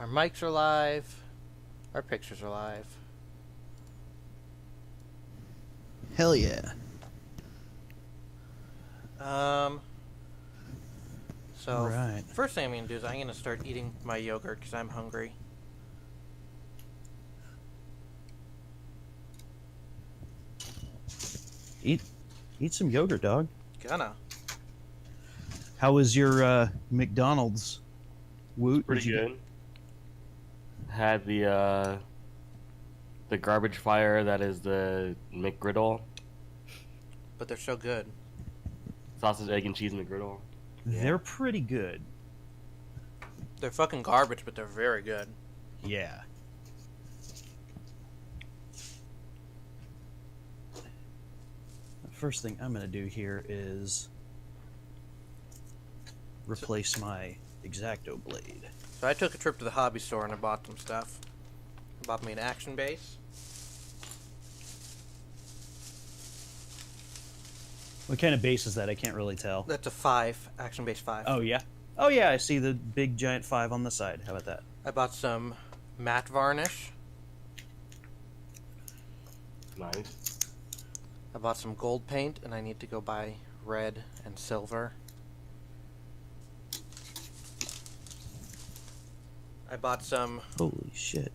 mics are live. Our pictures are live. Hell yeah. So, Right. first thing I'm going to do is I'm going to start eating my yogurt because I'm hungry. Eat some yogurt, dog. Gonna. How was your McDonald's? Woot? Pretty good. Had the garbage fire that is the McGriddle. But they're so good. Sausage, egg, and cheese McGriddle. They're pretty good. They're fucking garbage, but they're very good. Yeah. The first thing I'm going to do here is replace my X-Acto blade. So I took a trip to the hobby store and I bought some stuff. I bought me an action base. What kind of base is that? I can't really tell. That's a 5, action base 5. Oh, yeah? Oh, yeah, I see the big giant 5 on the side. How about that? I bought some matte varnish. Nice. I bought some gold paint, and I need to go buy red and silver. I bought some Holy shit.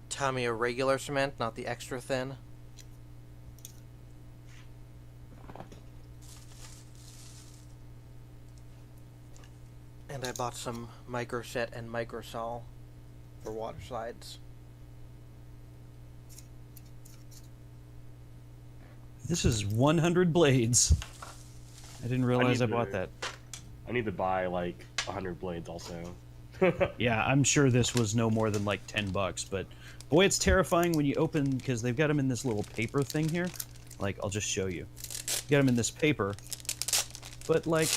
Tamiya regular cement, not the extra thin. And I bought some microset and microsol for water slides. This is 100 blades. I didn't realize I bought that. I need to buy like 100 blades also. Yeah, I'm sure this was no more than like $10, but boy, it's terrifying when you open, because they've got them in this little paper thing here. Like, I'll just show you. Got them in this paper, but like,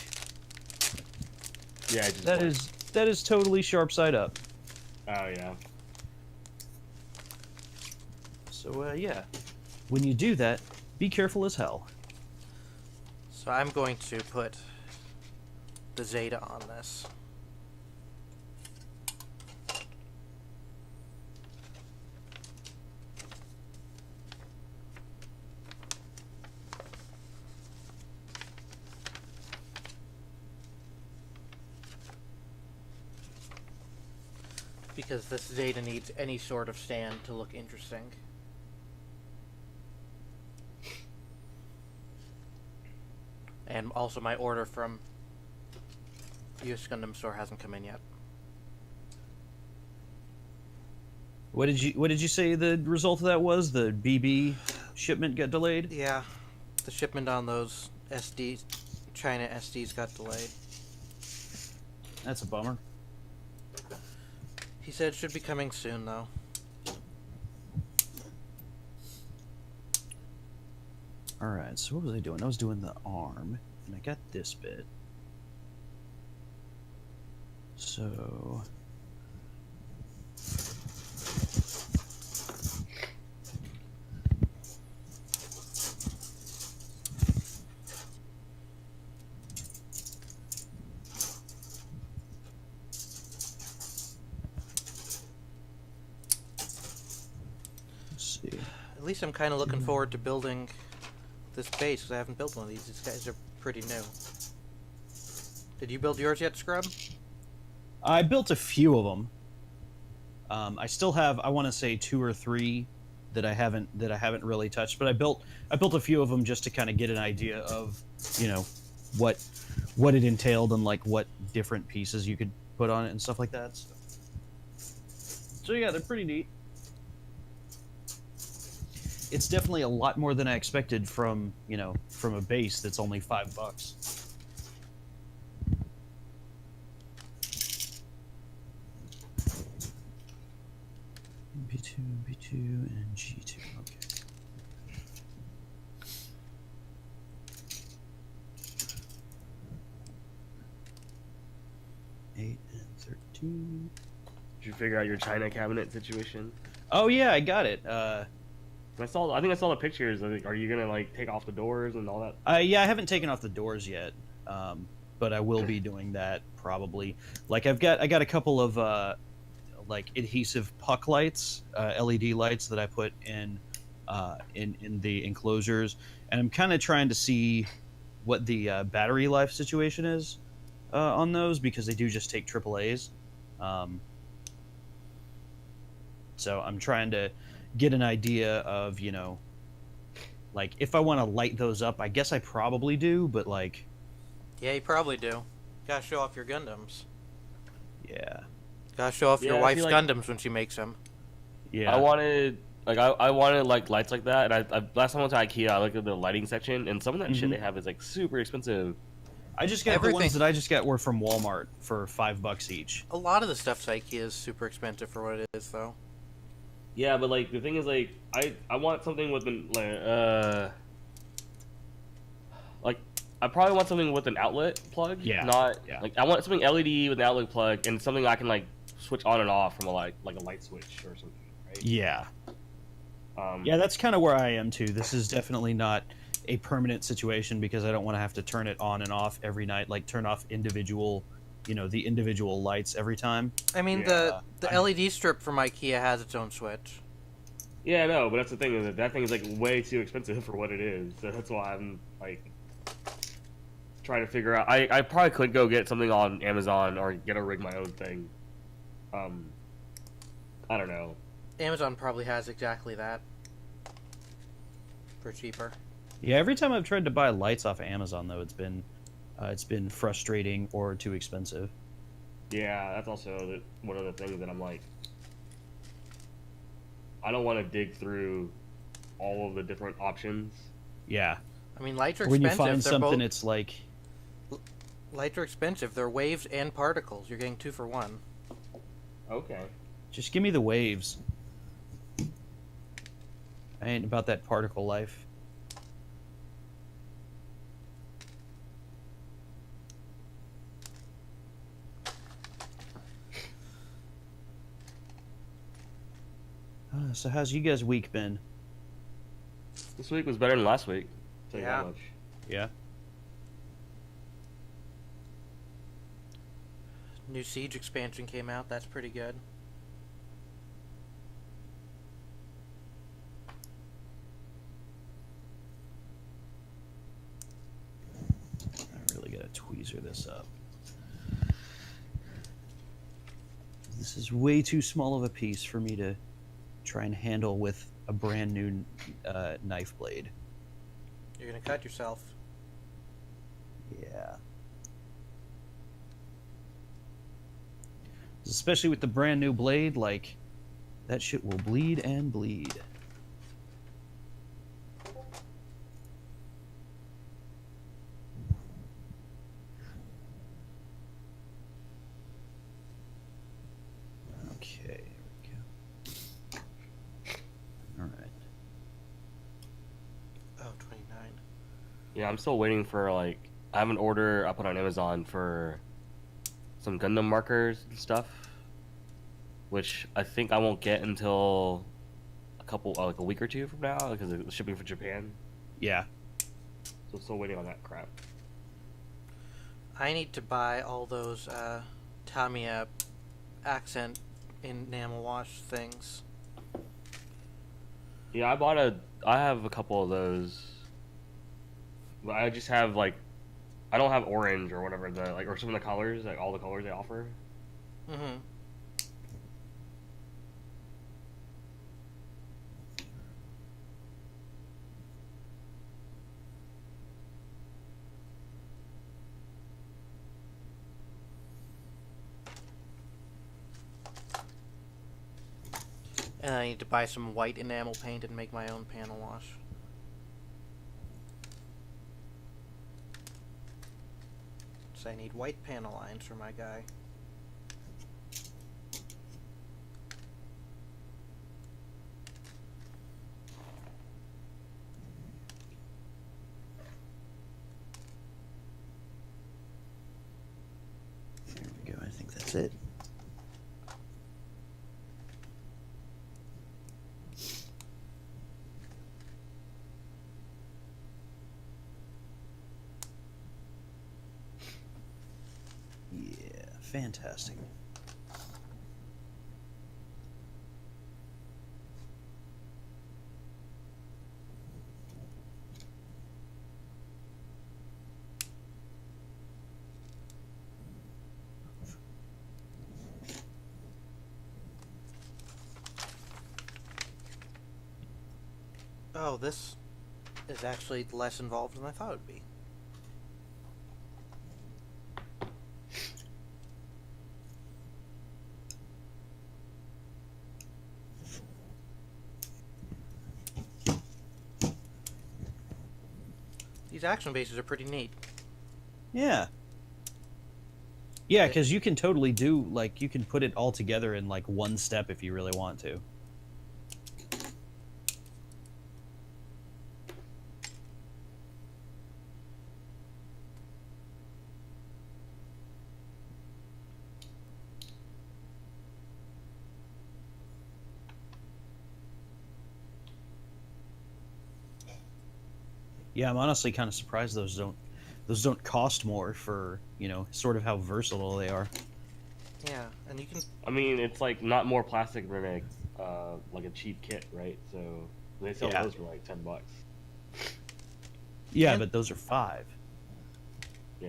Yeah, I just that is totally sharp side up. Oh yeah. So yeah, when you do that, be careful as hell. So I'm going to put the Zeta on this. Because this Zeta needs any sort of stand to look interesting. And also my order from US Gundam store hasn't come in yet. What did you say the result of that was? The BB shipment got delayed? Yeah, the shipment on those SD China SDs got delayed. That's a bummer. He said it should be coming soon though. Alright, so what was I doing? I was doing the arm, and I got this bit. So... let's see. At least I'm kind of looking forward to building this base because I haven't built one of these. These guys are pretty new. Did you build yours yet, Scrub? I built a few of them. I still have, I want to say, 2 or 3 that I haven't really touched. But I built a few of them just to kind of get an idea of, you know, what it entailed and like what different pieces you could put on it and stuff like that. So yeah, they're pretty neat. It's definitely a lot more than I expected from, you know, from a base that's only $5. B2, B2, and G2. Okay. Eight and 13. Did you figure out your China cabinet situation? Oh yeah, I got it. I think I saw the pictures. Are you gonna like take off the doors and all that? Yeah, I haven't taken off the doors yet. but I will be doing that probably. Like I got a couple of like adhesive puck lights, LED lights that I put in the enclosures, and I'm kind of trying to see what the battery life situation is on those, because they do just take AAA's. Um, so I'm trying to get an idea of, like if I want to light those up. I guess I probably do, but like, Yeah, you probably do. Gotta show off your Gundams. yeah, Gotta show off Yeah, your I wife's feel like- Gundams when she makes them. yeah. I wanted I wanted like lights like that, and I last time I went to IKEA, I looked at the lighting section, and some of that shit Mhm. they have is like super expensive. I just got the Everything- ones that I just got were from Walmart for $5 each. A lot of the stuff at IKEA is super expensive for what it is, though. Yeah, but like the thing is, like I want something with an like I probably want something with an outlet plug. Yeah, Not yeah. like I want something LED with an outlet plug and something I can like switch on and off from a like a light switch or something. Right? Yeah. Um, Yeah, that's kind of where I am too. This is definitely not a permanent situation, because I don't want to have to turn it on and off every night, like turn off individual, the individual lights every time. I mean, Yeah, the LED strip from IKEA has its own switch. Yeah, no, but that's the thing, is that thing is like way too expensive for what it is. So that's why I'm like trying to figure out. I probably could go get something on Amazon or get a rig my own thing. I don't know. Amazon probably has exactly that. For cheaper. Yeah, every time I've tried to buy lights off of Amazon, though, it's been frustrating or too expensive. Yeah, that's also one of the things that I'm like, I don't want to dig through all of the different options. Yeah, I mean, lights are when expensive. you find They're something, both, it's like, lights are expensive. They're waves and particles. You're getting 2 for 1. Okay. just give me the waves. I ain't about that particle life. So how's you guys' week been? This week was better than last week. I'll tell you Yeah. that much. Yeah. New Siege expansion came out. That's pretty good. I really gotta tweezer this up. This is way too small of a piece for me to try and handle with a brand new knife blade. You're gonna cut yourself. Yeah. Especially with the brand new blade, like, that shit will bleed and bleed. Okay, here we go. Alright. Oh, 29. Yeah, I'm still waiting for like I have an order I put on Amazon for some Gundam markers and stuff, which I think I won't get until like a week or two from now because of the shipping for Japan. Yeah. So I'm still waiting on that crap. I need to buy all those Tamiya accent enamel wash things. Yeah, I have a couple of those. But I just have like I don't have orange or whatever or some of the colors, like all the colors they offer. Mm-hmm. And I need to buy some white enamel paint and make my own panel wash. So I need white panel lines for my guy. There we go. I think that's it. Fantastic. Oh, this is actually less involved than I thought it would be. These action bases are pretty neat. Yeah. Yeah, because you can totally do, like, you can put it all together in, like, one step if you really want to. Yeah, I'm honestly kind of surprised those don't cost more for, you know, sort of how versatile they are. Yeah, and you can... I mean, it's like not more plastic than like a cheap kit, right? So they sell Yeah. those for like $10. Yeah, And- but those are 5. Yeah.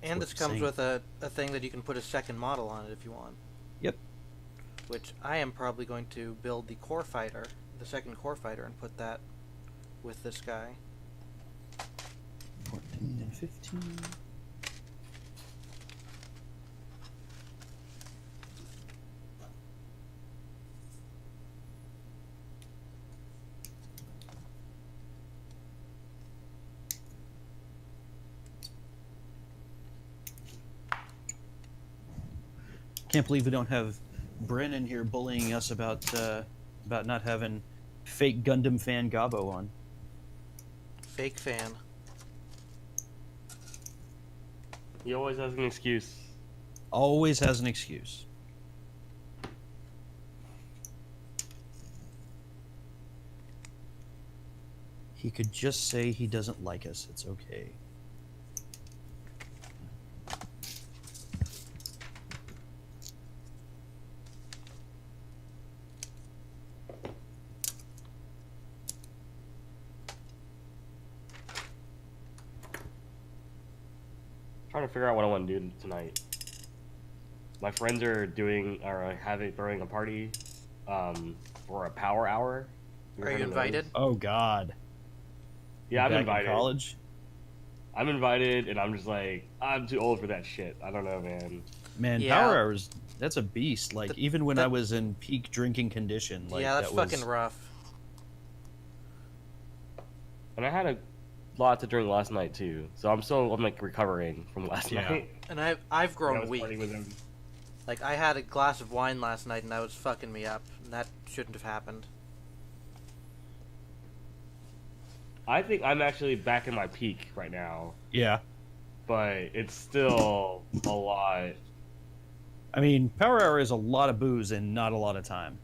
And this What's comes saying? with a thing that you can put a second model on it if you want. Yep. Which I am probably going to build the core fighter, the second core fighter, and put that with this guy. 14 and 15. Can't believe we don't have Brennan here bullying us about not having fake Gundam fan Gabo on. Fake fan. He always has an excuse. Always has an excuse. He could just say he doesn't like us. It's okay. Trying to figure out what I want to do tonight. My friends are throwing a party for a power hour. You Are ever you heard of invited? those? Oh God. Yeah, I'm Back in invited. college. I'm invited, and I'm just like, I'm too old for that shit. I don't know, man. Man, Yeah. Power Hours, that's a beast. Like, even when I that- was in peak drinking condition, like, yeah, that's that was... fucking rough. And I had a lot to drink last night too, so I'm like recovering from last Yeah. night. And I've I grown was weak. partying with them. Like, I had a glass of wine last night and that was fucking me up. And that shouldn't have happened. I think I'm actually back in my peak right now, Yeah. but it's still a lot. I mean, Power Hour is a lot of booze and not a lot of time.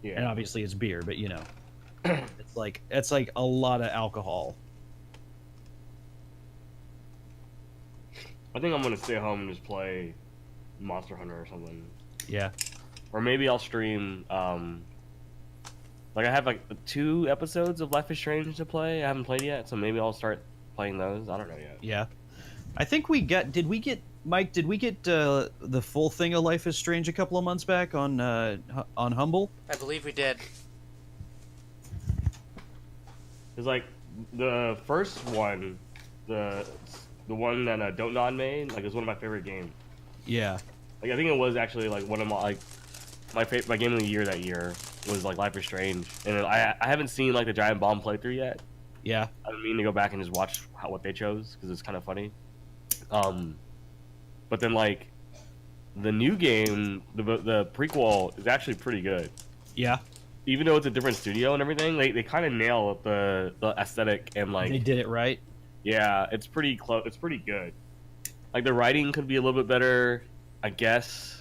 And Yeah. obviously it's beer, but, you know. it's like a lot of alcohol. I think I'm gonna stay home and just play Monster Hunter or something, Yeah. or maybe I'll stream. Like I have like 2 episodes of Life is Strange to play. I haven't played yet, so maybe I'll start playing those. I don't know yet. Yeah. I think Mike, did we get the full thing of Life is Strange a couple of months back on Humble? I believe we did. It's like the first one, the one that Don't Nod made, like is one of my favorite games. Yeah. Like I think it was actually like one of my game of the year that year was like Life is Strange, and I haven't seen like the Giant Bomb playthrough yet. Yeah. I mean to go back and just watch what they chose because it's kind of funny. But then like the new game, the prequel is actually pretty good. Yeah. Even though it's a different studio and everything, they kind of nail the aesthetic and like They did it right. yeah, it's pretty close. It's pretty good. Like the writing could be a little bit better, I guess.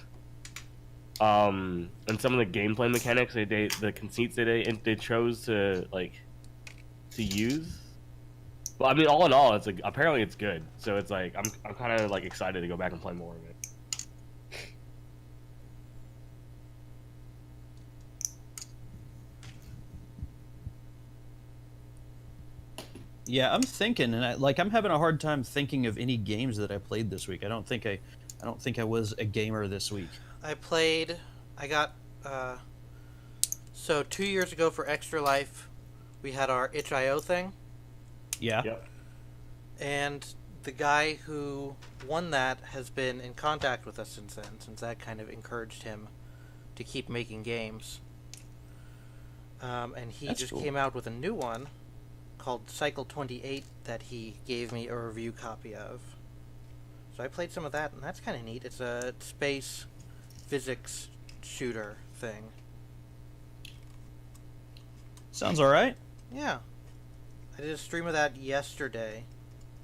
And some of the gameplay mechanics, the conceits they chose to use. But I mean, all in all, it's like apparently it's good. So it's like I'm kind of like excited to go back and play more of it. Yeah, I'm thinking, and I'm having a hard time thinking of any games that I played this week. I don't think I was a gamer this week. I played. I got. So 2 years ago for Extra Life, we had our itch.io thing, Yeah. Yep. and the guy who won that has been in contact with us since then, since that kind of encouraged him to keep making games. And he That's just cool. came out with a new one called Cycle 28 that he gave me a review copy of. So I played some of that, and that's kind of neat. It's a space physics shooter thing. Sounds all right. Yeah. I did a stream of that yesterday.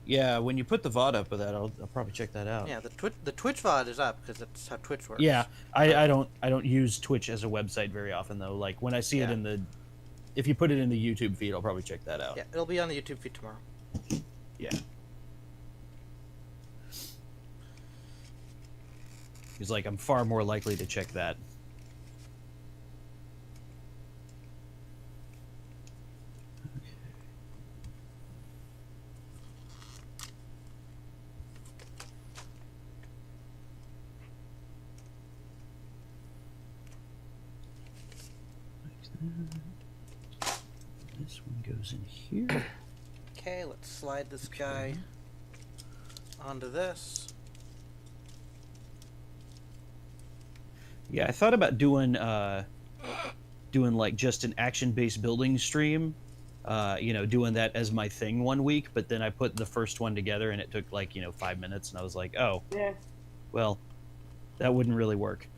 Yeah, when you put the VOD up with that, I'll probably check that out. Yeah, the Twitch VOD is up because that's how Twitch works. Yeah, I don't use Twitch as a website very often though. Like when I see it Yeah. in the, if you put it in the YouTube feed, I'll probably check that out. Yeah, it'll be on the YouTube feed tomorrow. Yeah. He's like, I'm far more likely to check that. This one goes in here. Okay, let's slide this guy onto this. Yeah, I thought about doing like just an action-based building stream. Doing that as my thing one week, but then I put the first one together and it took 5 minutes, and I was like, oh, Yeah. well, that wouldn't really work.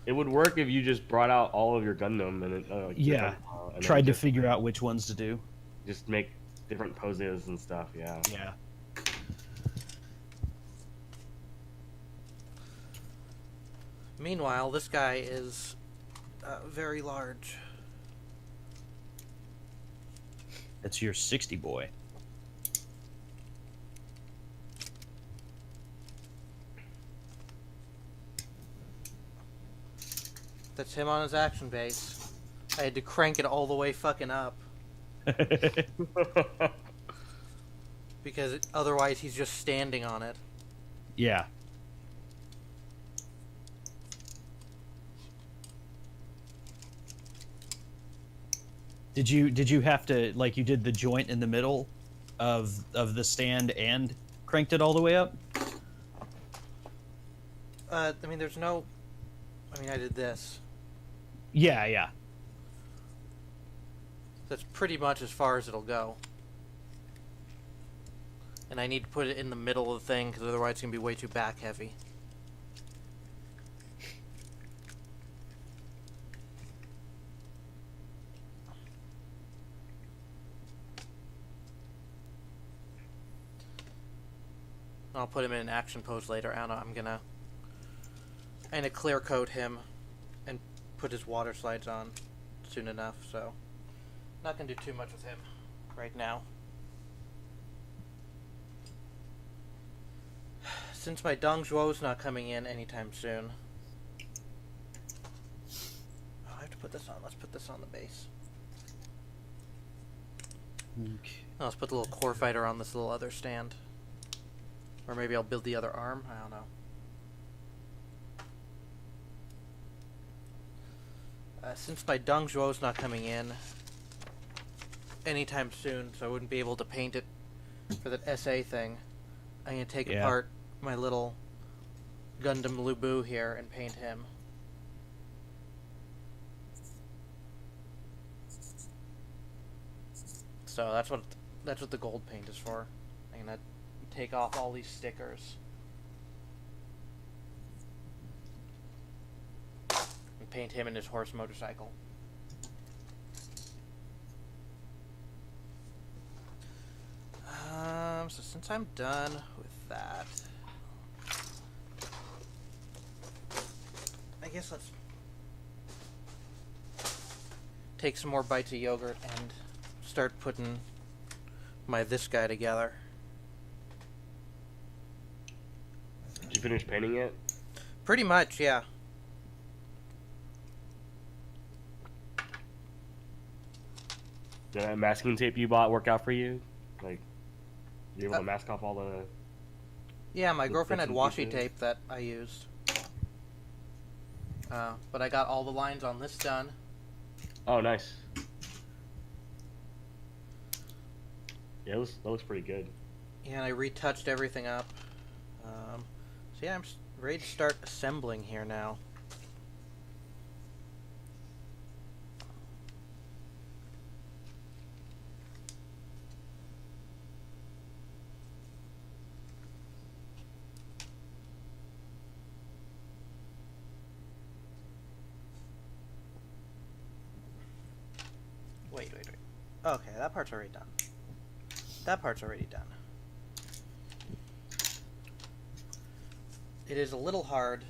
It would work if you just brought out all of your Gundam and Yeah, and tried to just, figure out which ones to do. just make different poses and stuff. Yeah. Yeah. Meanwhile, this guy is very large. That's your 60 boy. That's him on his action base. I had to crank it all the way fucking up because otherwise he's just standing on it. Yeah. Did you have to, like, you did the joint in the middle of the stand and cranked it all the way up? I mean, there's no. I mean, I did this. Yeah, yeah. That's pretty much as far as it'll go. And I need to put it in the middle of the thing because otherwise it's going to be way too back heavy. I'll put him in an action pose later. I don't know. I'm gonna clear coat him and put his water slides on soon enough. So not gonna do too much with him right now. Since my Dong Zhuo's not coming in anytime soon. Oh, I have to put this on. Let's put this on the base. Okay. Oh, let's put the little core fighter on this little other stand. Or maybe I'll build the other arm. I don't know. Since my Dong Zhuo's not coming in anytime soon, so I wouldn't be able to paint it for that SA thing, I'm going to take apart my little Gundam Lubu here and paint him. So that's what the gold paint is for. I'm going to take off all these stickers and paint him and his horse motorcycle. So since I'm done with that, I guess let's take some more bites of yogurt and start putting this guy together. Did you finish painting it? Pretty much, yeah. Did that masking tape you bought work out for you? Like, You able to mask off all the? Yeah, my The girlfriend had bits and washi pieces? tape that I used. But I got all the lines on this done. Oh, nice. Yeah, that looks pretty good. Yeah, and I retouched everything up. So yeah, I'm ready to start assembling here now. Wait. Okay, that part's already done. That part's already done. It is a little hard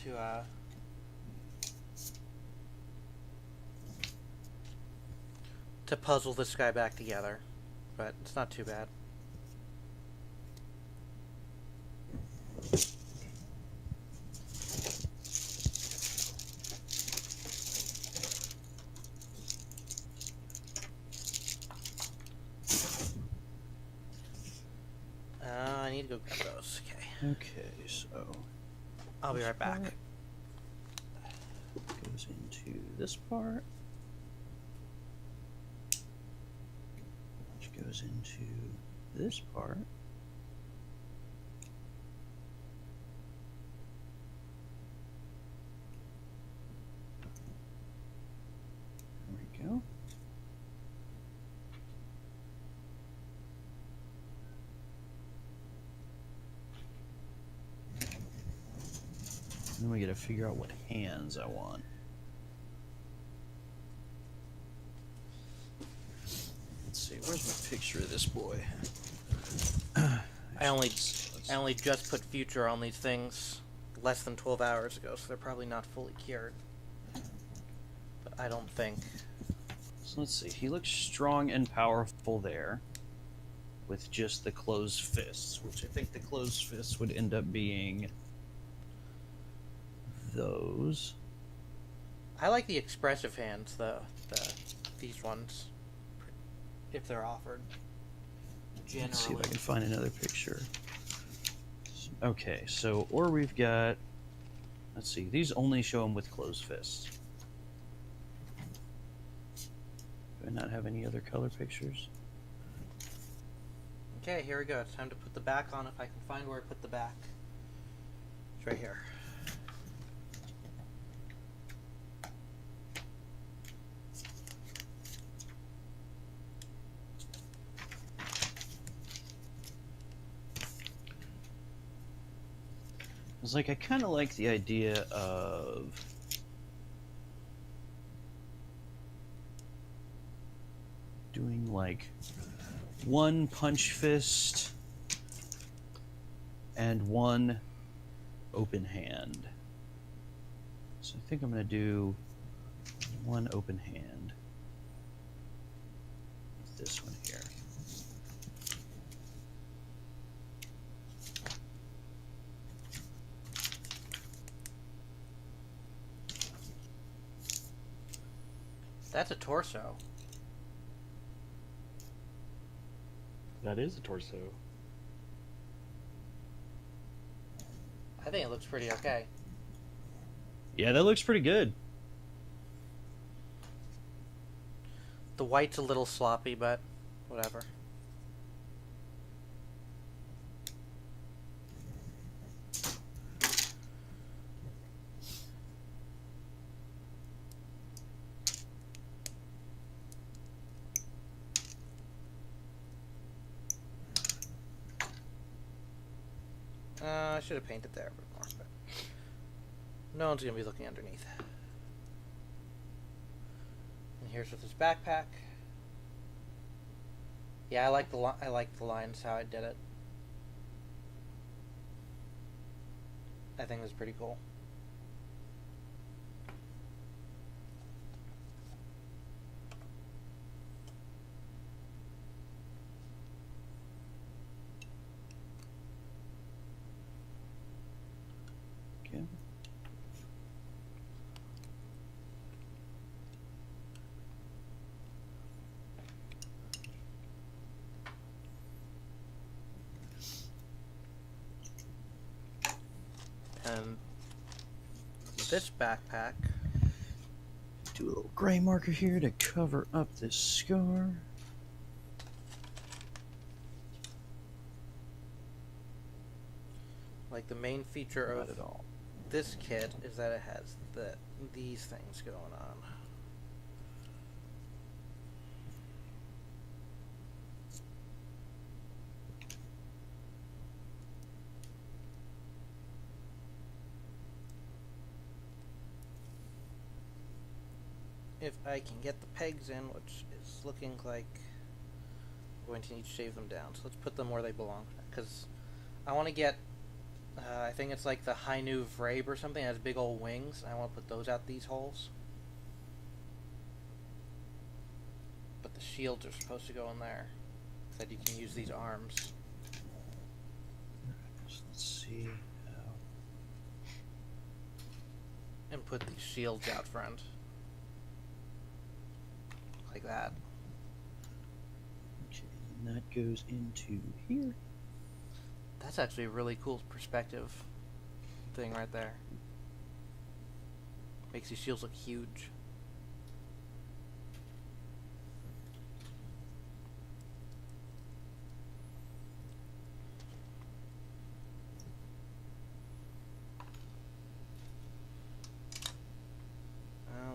to puzzle this guy back together, but it's not too bad. I need to go grab those. Okay. Okay, so I'll be right back. goes into this part, which goes into this part. There we go. Then we gotta figure out what hands I want. Let's see, where's my picture of this boy? I only just put future on these things less than 12 hours ago, so they're probably not fully cured. But I don't think. So let's see, he looks strong and powerful there with just the closed fists, which I think the closed fists would end up being those. I like the expressive hands, these ones, if they're offered. Generally. Let's see if I can find another picture. Okay, so, or we've got, let's see, these only show them with closed fists. Do I not have any other color pictures? Okay, here we go. It's time to put the back on if I can find where I put the back. It's right here. It's like, I kind of like the idea of doing like one punch fist and one open hand. So I think I'm going to do one open hand with this one here. That's a torso. That is a torso. I think it looks pretty okay. Yeah, that looks pretty good. The white's a little sloppy, but whatever. I should have painted there a bit more, but no one's gonna be looking underneath. And here's with his backpack. Yeah, I like the lines how I did it. I think it was pretty cool. Okay. this backpack. Do a little gray marker here to cover up this scar. Like the main feature Not of at all. this kit is that it has these things going on. If I can get the pegs in, which is looking like I'm going to need to shave them down. So let's put them where they belong. Because I want to get, I think it's like the Hainu Vrabe or something. It has big old wings. I want to put those out these holes. But the shields are supposed to go in there. Said you can use these arms. So let's see how. And put these shields out front. Like that. Okay, and that goes into here. That's actually a really cool perspective thing right there. Makes these shields look huge.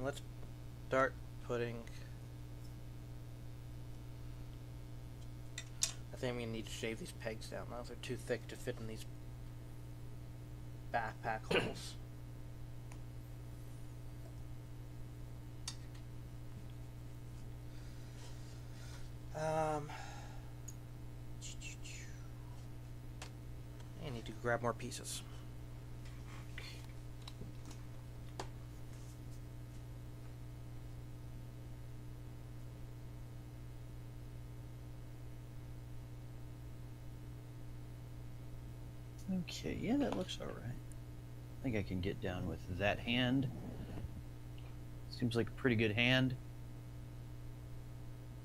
Let's start putting... I think I'm going to need to shave these pegs down. Those are too thick to fit in these backpack holes. I need to grab more pieces. Okay, yeah, that looks alright. I think I can get down with that hand. Seems like a pretty good hand.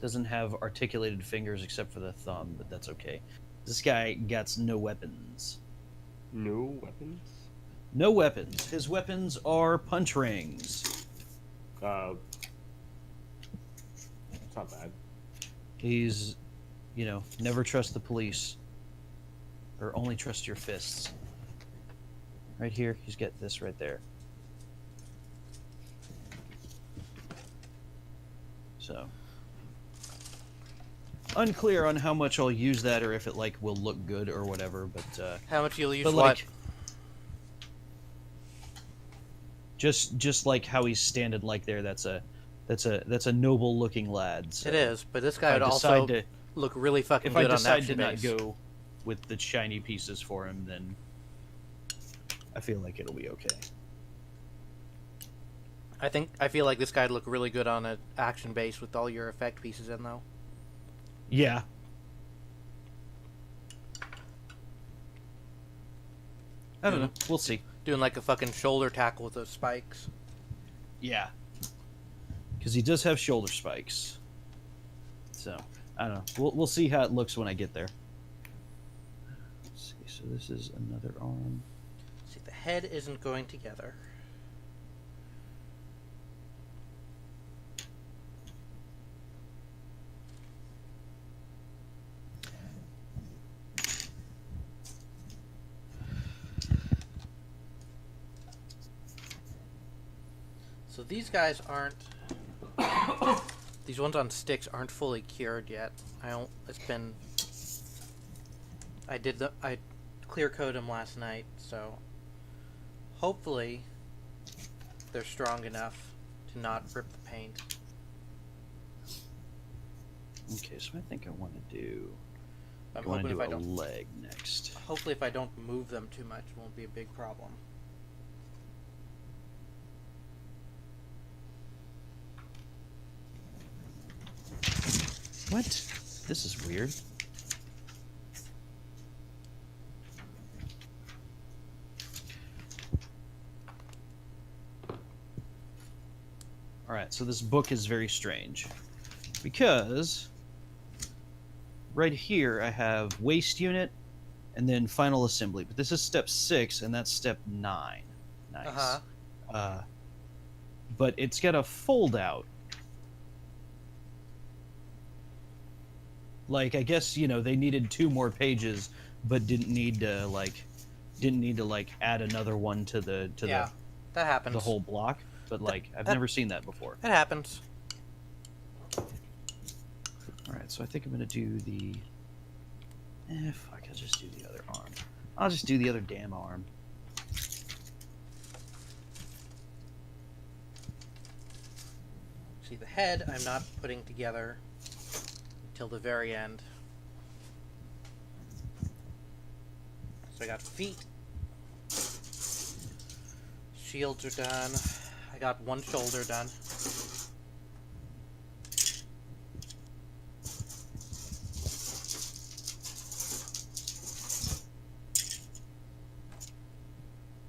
Doesn't have articulated fingers except for the thumb, but that's okay. This guy got no weapons. No weapons? No weapons. His weapons are punch rings. It's not bad. He's, you know, never trust the police. Or only trust your fists. Right here, he's got this right there. So. Unclear on how much I'll use that or if it, like, will look good or whatever, but, How much you'll use but, what? like, just like how he's standing like there, that's a noble looking lad. So It is, but this guy if would I decide also to, look really fucking if I good on decide action to not base. go with the shiny pieces for him, then I feel like it'll be okay. I feel like this guy'd look really good on an action base with all your effect pieces in, though. Yeah. I don't know. We'll see. Doing like a fucking shoulder tackle with those spikes. Yeah. Because he does have shoulder spikes. So, I don't know. We'll see how it looks when I get there. Let's see. So this is another arm. See, the head isn't going together. So these guys aren't... These ones on sticks aren't fully cured yet. It's been... I clear coated them last night, so... Hopefully, they're strong enough to not rip the paint. Okay, so I think I want to do... I'm I want to hoping do if I a don't... leg next. Hopefully if I don't move them too much, it won't be a big problem. What? This is weird. Alright, so this book is very strange. Because right here I have waste unit and then final assembly. But this is step 6 and that's step 9. Nice. Uh-huh. but it's got a fold out. Like, I guess, they needed 2 more pages, but didn't need to add another one to the that happens. the whole block. But I've never seen that before. It happens. All right, so I think I'm gonna do the. Fuck, I'll just do the other arm. I'll just do the other damn arm. See, the head I'm not putting together till the very end. So I got feet. Shields are done. I got one shoulder done.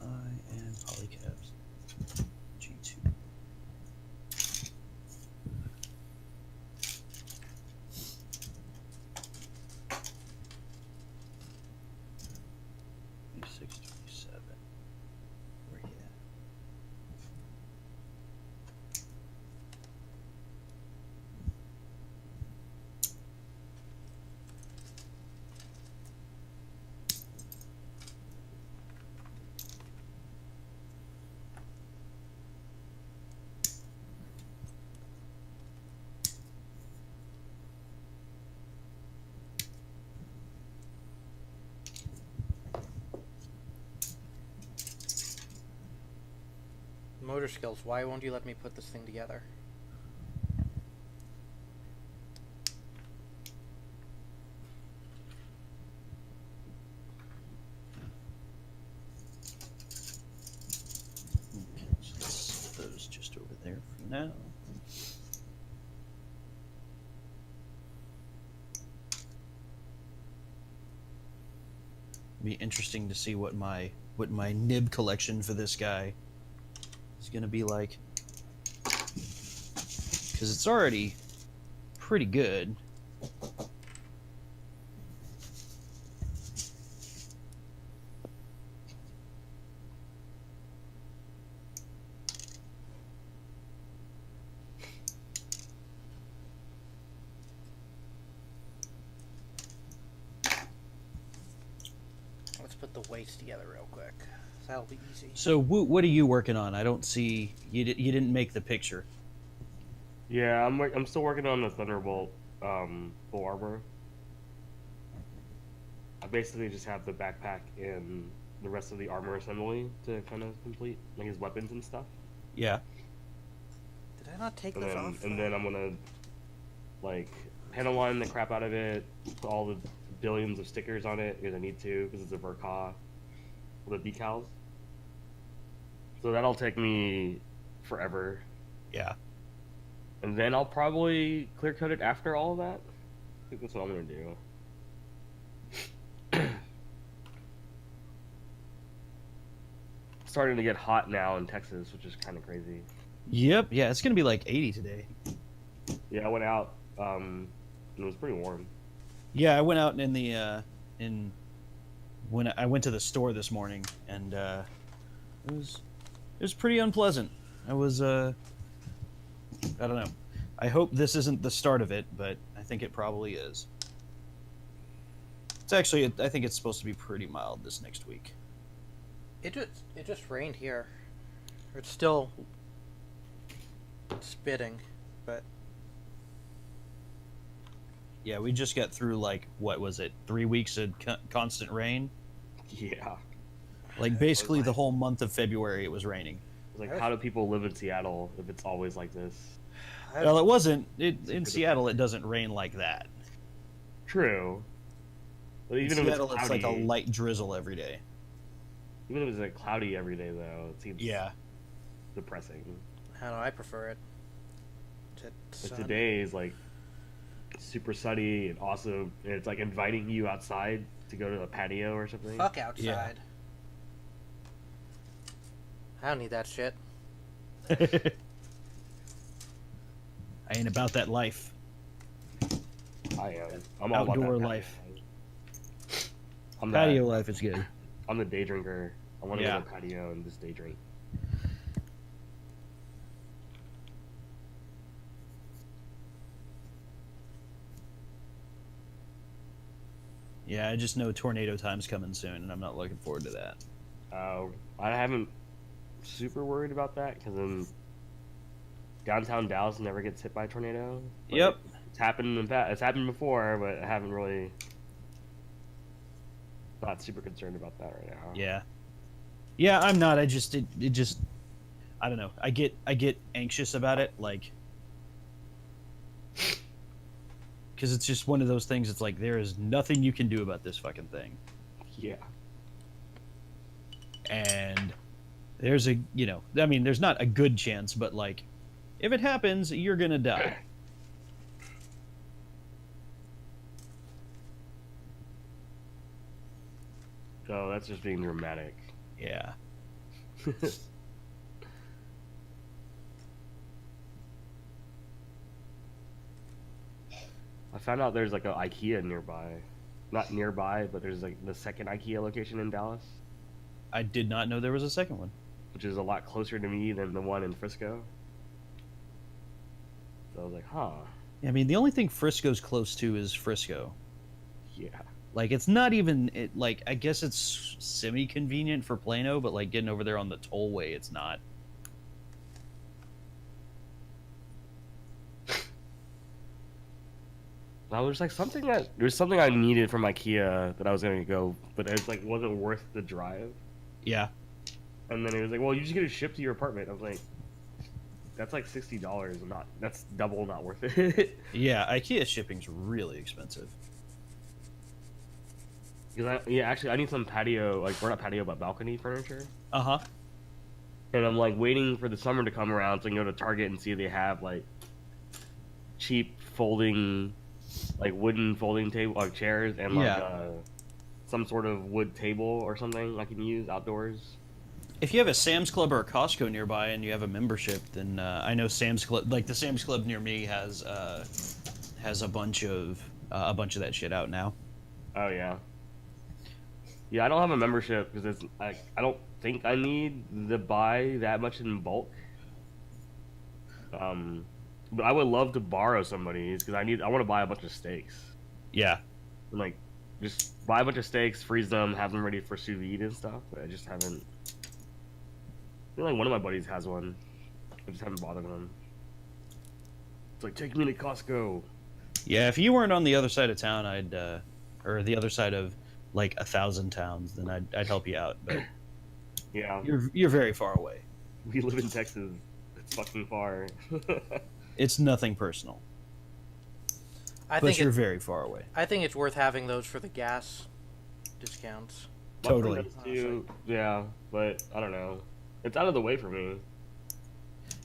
I am polycabs. G2. E627. Where you at? Motor skills. Why won't you let me put this thing together? Okay, so let's put those just over there for now. Be interesting to see what my nib collection for this guy is gonna be like, because it's already pretty good. Let's put the waist together real quick. That'll be easy. So, what are you working on? I don't see you. You didn't make the picture. Yeah, I'm still working on the Thunderbolt full armor. I basically just have the backpack and the rest of the armor assembly to kind of complete, like his weapons and stuff. Yeah. Did I not take And this then, off? and then I'm gonna like panel line the crap out of it, put all the billions of stickers on it because I need to, because it's a Verka with the decals. So that'll take me forever. Yeah. And then I'll probably clear coat it after all of that. I think that's what I'm gonna do. Starting to get hot now in Texas, which is kind of crazy. Yep. Yeah, it's gonna be like 80 today. Yeah, I went out, and it was pretty warm. Yeah, I went out in the when I went to the store this morning, and it was pretty unpleasant. I was I don't know. I hope this isn't the start of it, but I think it probably is. It's actually, I think it's supposed to be pretty mild this next week. It just rained here. It's still spitting, but Yeah, we just got through, like, what was it, 3 weeks of constant rain? Yeah. Like, basically the whole month of February it was raining. It's like, how do people live in Seattle if it's always like this? Well, it wasn't. In Seattle, it doesn't rain like that. True. But In even if Seattle, it's it's cloudy, like a light drizzle every day. even if it's like cloudy every day, though, it seems depressing. I don't know. I prefer it. To But sun. today is like super sunny and awesome, and it's like inviting you outside to go to the patio or something. Fuck outside. I don't need that shit. I ain't about that life. I am. I'm all about Outdoor that life. I'm Patio life is good. I'm the day drinker. I want to Yeah. go to the patio and just day drink. Yeah, I just know tornado time's coming soon, and I'm not looking forward to that. I haven't super worried about that because in downtown Dallas never gets hit by a tornado. But Yep. it's happened in fact. It's happened before, but I haven't really not super concerned about that right now. Yeah. Yeah, I'm not. I just it just I don't know. I get anxious about it, like, because it's just one of those things. It's like there is nothing you can do about this fucking thing, Yeah. and there's a I mean, there's not a good chance, but like, if it happens, you're gonna die. Oh, that's just being dramatic. Yeah. I found out there's like a IKEA nearby. Not nearby, but there's like the second IKEA location in Dallas, I did not know there was a second one. which is a lot closer to me than the one in Frisco. So I was like, huh. I mean, the only thing Frisco's close to is Frisco. Yeah. Like, it's not even like, I guess it's semi-convenient for Plano, but like getting over there on the tollway, it's not. I was like there's something I needed from IKEA that I was gonna go, but it like wasn't worth the drive. Yeah. And then it was like, well, you just get it shipped to your apartment. I was like, that's like $60, that's double not worth it. Yeah, IKEA shipping's really expensive. Because actually I need some patio, like, or not patio, but balcony furniture. Uh-huh. And I'm like waiting for the summer to come around so I can go to Target and see if they have like cheap folding, like wooden folding table, like chairs, and like some sort of wood table or something I can use outdoors. If you have a Sam's Club or a Costco nearby and you have a membership, then I know Sam's Club, like the Sam's Club near me has a bunch of that shit out now. Oh yeah. Yeah, I don't have a membership because it's like I don't think I need to buy that much in bulk. But I would love to borrow somebody's because I want to buy a bunch of steaks. Yeah. And, like, just buy a bunch of steaks, freeze them, have them ready for sous vide and stuff. But I just haven't. I feel like one of my buddies has one. I just haven't bothered them. It's like, take me to Costco. Yeah, if you weren't on the other side of town, or the other side of like 1,000 towns, then I'd help you out. But Yeah, you're very far away. we live in Texas. It's fucking far. It's nothing personal, but you're very far away. I think it's worth having those for the gas discounts. Totally. Too, yeah, but I don't know. It's out of the way for me.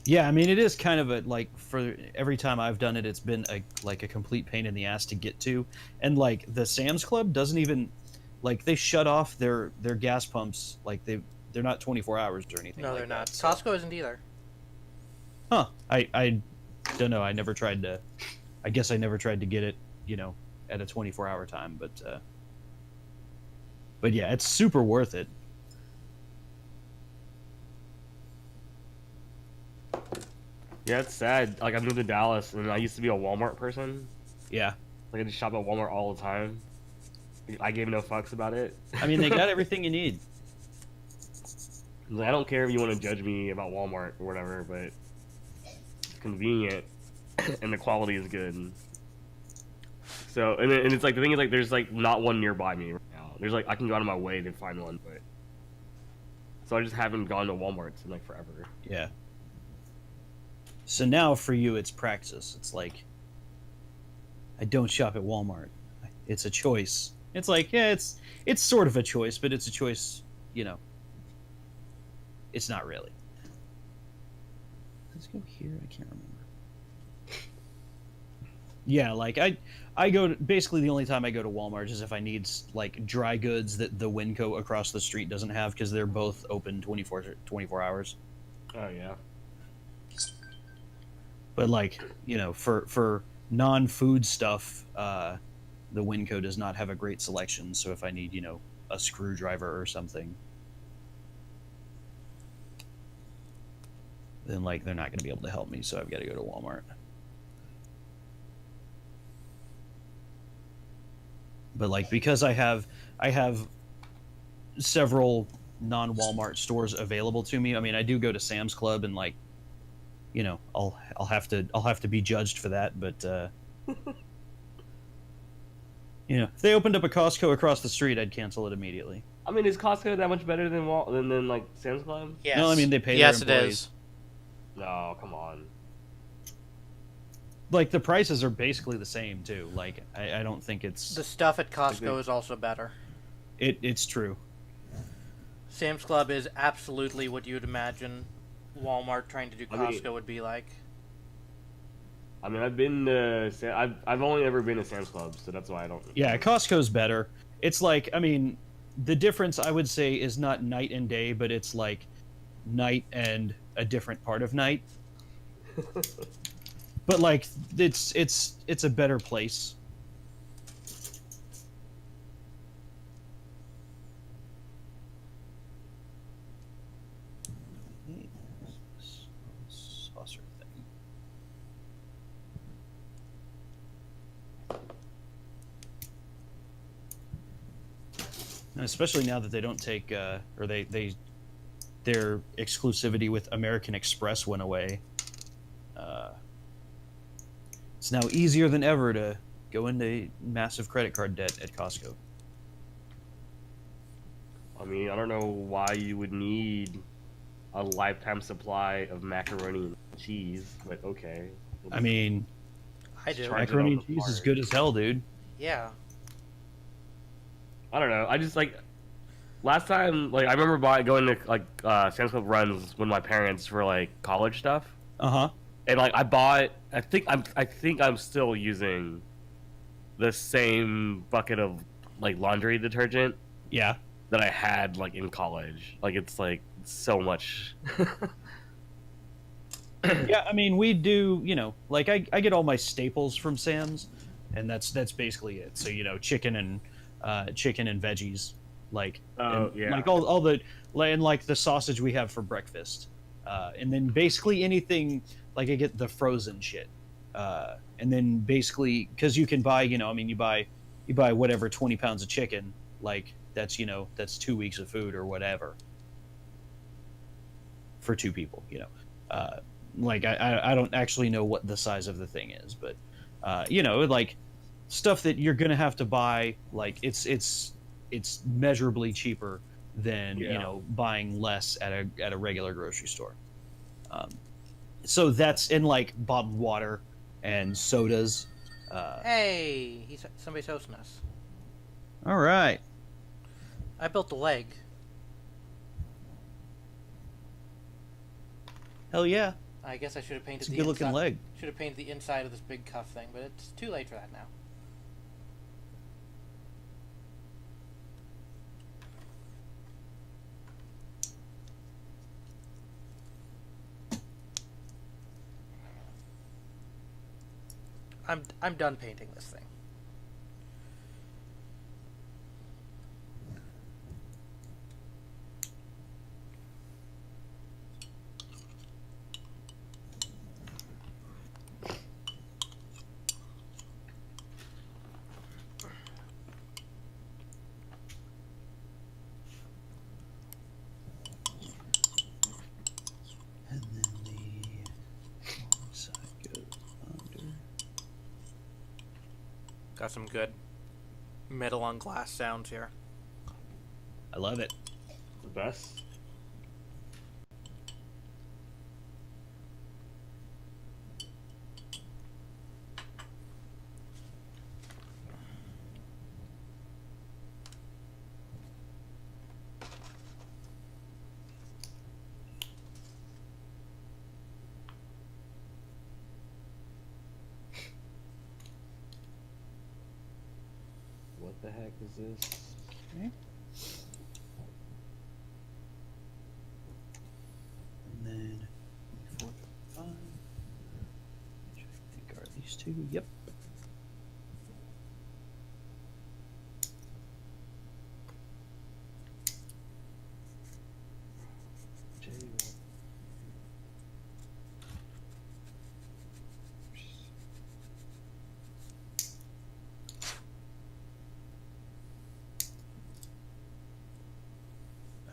Yeah, I mean, it is kind of a, like, for every time I've done it, it's been a complete pain in the ass to get to. And like the Sam's Club doesn't even, like, they shut off their gas pumps, like they're not 24 hours or anything. No, like they're not. that, so. Costco isn't either. Huh. I don't know. I never tried to. I guess I never tried to get it, at a 24-hour time. But yeah, it's super worth it. Yeah, it's sad. Like, I moved to Dallas, and I used to be a Walmart person. Yeah. Like, I just shop at Walmart all the time. I gave no fucks about it. I mean, they got everything you need. Like, I don't care if you want to judge me about Walmart or whatever, but it's convenient, and the quality is good. So, and it's like, the thing is, like, there's, like, not one nearby me right now. There's, like, I can go out of my way to find one, but... So I just haven't gone to Walmart's in, like, forever. Yeah. So now for you, it's praxis. It's like, I don't shop at Walmart. It's a choice. It's like, yeah, it's sort of a choice, but it's a choice, it's not really. Let's go here. I can't remember. Yeah, like I go to, basically the only time I go to Walmart is if I need like dry goods that the Winco across the street doesn't have because they're both open 24 hours. Oh, yeah. But like, for non-food stuff, the Winco does not have a great selection. So if I need, a screwdriver or something, then like they're not going to be able to help me. So I've got to go to Walmart. But like because I have several non-Walmart stores available to me. I mean, I do go to Sam's Club and like, I'll have to be judged for that, but if they opened up a Costco across the street, I'd cancel it immediately. I mean, is Costco that much better than than like Sam's Club? Yes. No, I mean they pay yes, their employees. it is. No, come on. Like the prices are basically the same too. Like I don't think it's The stuff at Costco is also better. it's true. Sam's Club is absolutely what you'd imagine Walmart trying to do Costco would be like. I mean, I've been to I've only ever been to Sam's Club, so that's why I don't. Yeah, Costco's better. It's like, I mean, the difference I would say is not night and day, but it's like night and a different part of night. But like it's a better place. Saucer thing. And especially now that they don't take or their exclusivity with American Express went away. It's now easier than ever to go into massive credit card debt at Costco. I mean, I don't know why you would need a lifetime supply of macaroni and cheese, but okay. I mean, I do. Charge- macaroni it and on the cheese is card. good as hell, dude. Yeah. I don't know. I just like last time, like I remember going to like Sam's Club runs with my parents for like college stuff, Uh-huh. and like I bought. I think I'm still using the same bucket of like laundry detergent Yeah. that I had like in college. Like it's like so much. Yeah, I mean, we do, like I get all my staples from Sam's, and that's basically it. So, chicken and veggies, like Yeah. like all the and like the sausage we have for breakfast. And then basically anything, like I get the frozen shit. And then basically cuz you can buy, I mean you buy whatever 20 pounds of chicken, like that's 2 weeks of food or whatever for two people, like I don't actually know what the size of the thing is, but like stuff that you're gonna have to buy, like it's measurably cheaper than buying less at a regular grocery store. So that's in like bottled water and sodas. Hey, somebody's hosting us. All right. I built the leg. Hell yeah. I guess I should have painted It's a the good looking inside. leg. Should have painted the inside of this big cuff thing, but it's too late for that now. I'm done painting this thing. And then the side goes under. Got some good metal on glass sounds here. I love it. The best. What the heck is this? Okay. And then 4, 5. Which I think are these two. Yep.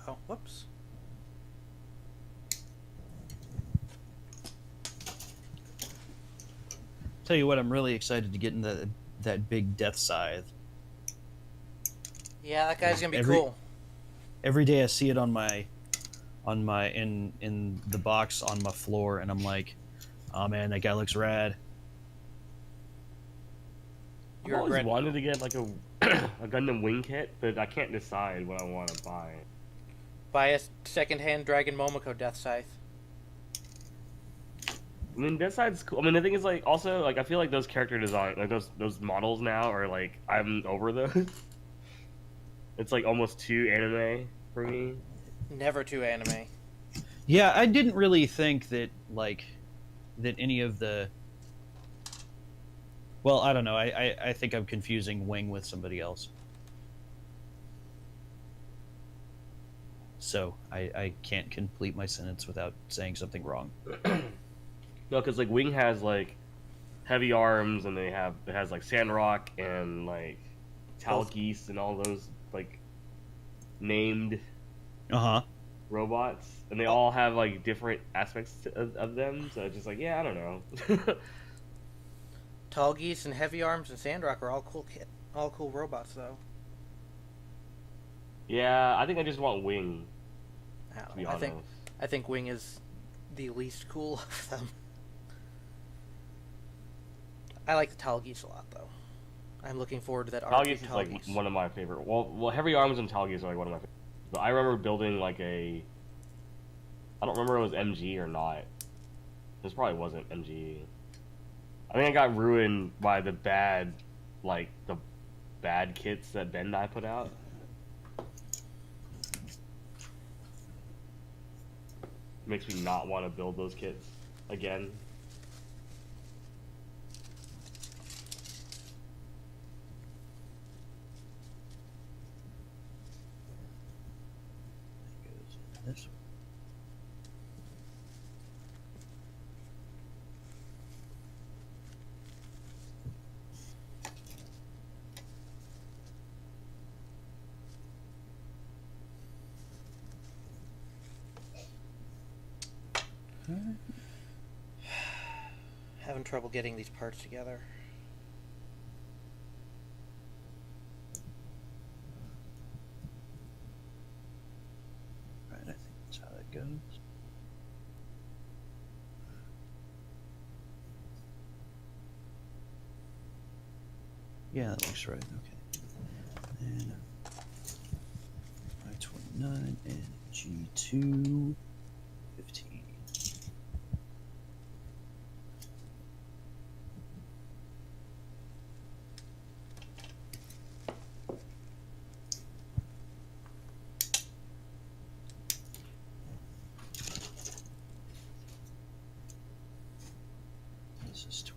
Oh, whoops. Tell you what, I'm really excited to get in that big death scythe. Yeah, that guy's gonna be Every- cool. Every day I see it on my in the box on my floor, and I'm like, oh man, that guy looks rad. I've always wanted to get like a a Gundam wing kit, but I can't decide what I want to buy. Buy a second-hand Dragon Momoko Death Scythe. I mean, Death Side's cool. I mean, the thing is, like, also, like, I feel like those character design, like those models now are like, I'm over those. It's like almost too anime for me. Never too anime. Yeah, I didn't really think that that any of the. Well, I don't know. I think I'm confusing Wing with somebody else. So I can't complete my sentence without saying something wrong. No, because like Wing has like heavy arms, and it has like Sandrock and like Talgeese and all those like named robots, and they all have like different aspects of them. So it's just like, yeah, I don't know. Talgeese and Heavy Arms and Sandrock are all cool robots though. Yeah, I think I just want Wing. I don't know. I think Wing is the least cool of them. I like the Talgeese a lot though. I'm looking forward to that arc. Talgeese is like one of my favorite. Well, Heavy Arms and Talgeese are like one of my favorite. But I remember building like a. I don't remember if it was MG or not. This probably wasn't MG. I think I got ruined by the bad kits that Bandai put out. Makes me not want to build those kits again. This one. Having trouble getting these parts together. Right, I think that's how that goes. Yeah, that looks right. Okay. And I-29 and G2 15. This is 29.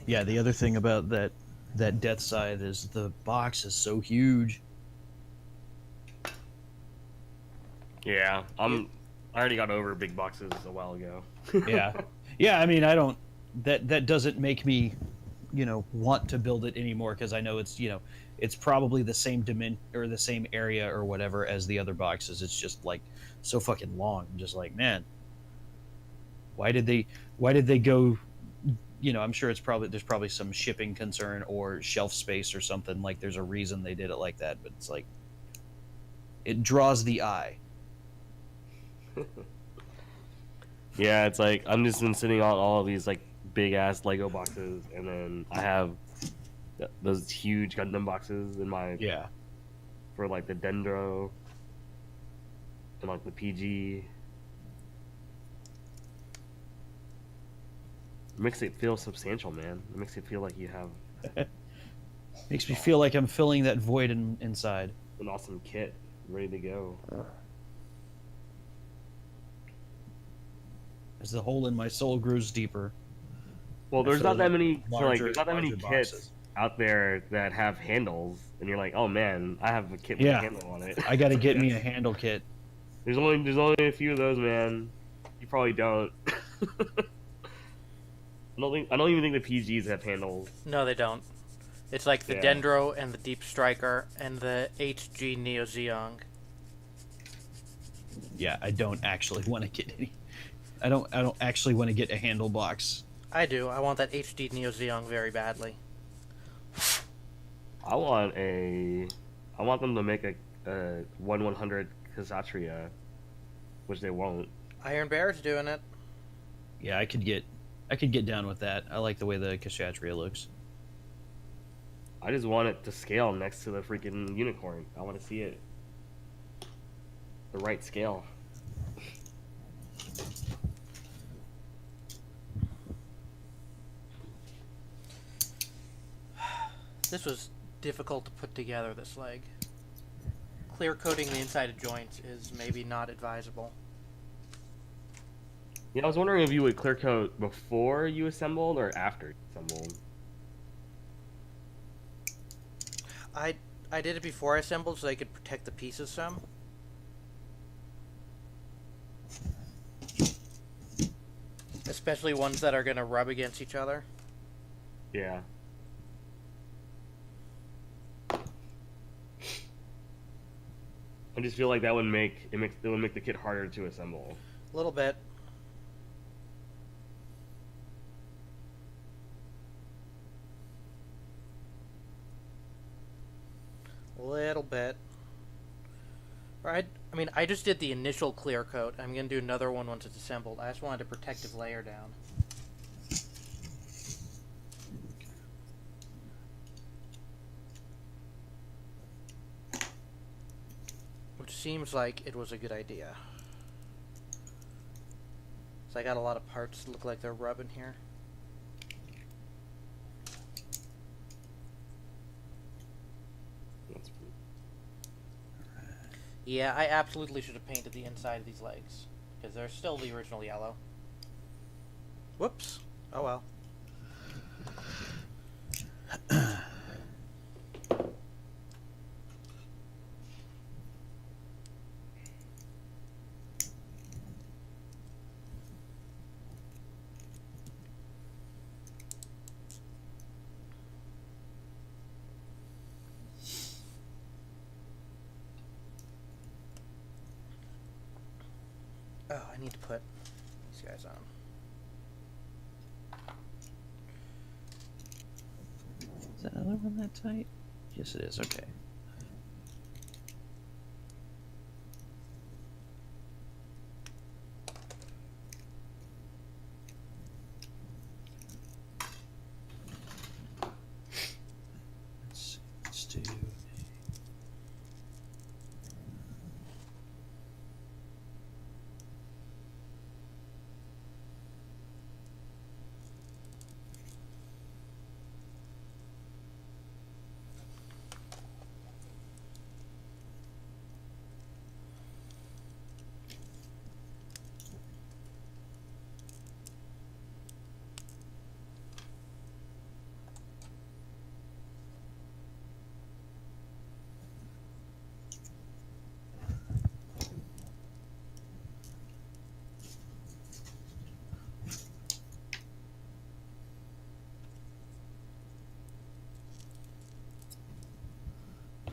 Yeah, the other thing about that Death Scythe is the box is so huge. Yeah, I already got over big boxes a while ago. Yeah. I mean, I don't. That doesn't make me, want to build it anymore because I know it's probably the same or the same area or whatever as the other boxes. It's just like so fucking long. I'm just like, man, why did they go? I'm sure there's probably some shipping concern or shelf space or something. Like there's a reason they did it like that, but it's like it draws the eye. Yeah, it's like I'm just been sitting on all of these like big ass Lego boxes, and then I have those huge Gundam boxes in my for like the Dendro and like the PG. makes it feel substantial, man. It makes it feel like you have Makes me feel like I'm filling that void inside. an awesome kit ready to go. As the hole in my soul grows deeper. Well, there's fill not that it many larger- there's not that many larger kits boxes. out there that have handles, and you're like, oh man, I have a kit with Yeah. a handle on it. I gotta get me a handle kit. There's only a few of those, man. You probably don't. I don't even think the PGs have handles. No, they don't. It's like the Yeah. Dendro and the Deep Striker and the HG Neo Zeong. Yeah, I don't actually want to get any. I don't actually want to get a handle box. I do. I want that HD Neo Zeong very badly. I want them to make a 1/100 Kshatriya, which they won't. Iron Bear's doing it. Yeah, I could get down with that. I like the way the Kshatriya looks. I just want it to scale next to the freaking unicorn. I want to see it the right scale. This was difficult to put together, this leg. Clear coating the inside of joints is maybe not advisable. Yeah, I was wondering if you would clear coat before you assembled or after you assembled. I did it before I assembled so I could protect the pieces some. Especially ones that are going to rub against each other. Yeah. I just feel like that would make the kit harder to assemble. A little bit. Little bit. Right. I mean, I just did the initial clear coat. I'm going to do another one once it's assembled. I just wanted a protective layer down. Which seems like it was a good idea. So I got a lot of parts that look like they're rubbing here. That's Yeah, I absolutely should have painted the inside of these legs. Because they're still the original yellow. Whoops. Oh well. Oh, I need to put these guys on. Is that other one that tight? Yes, it is. Okay. Let's do.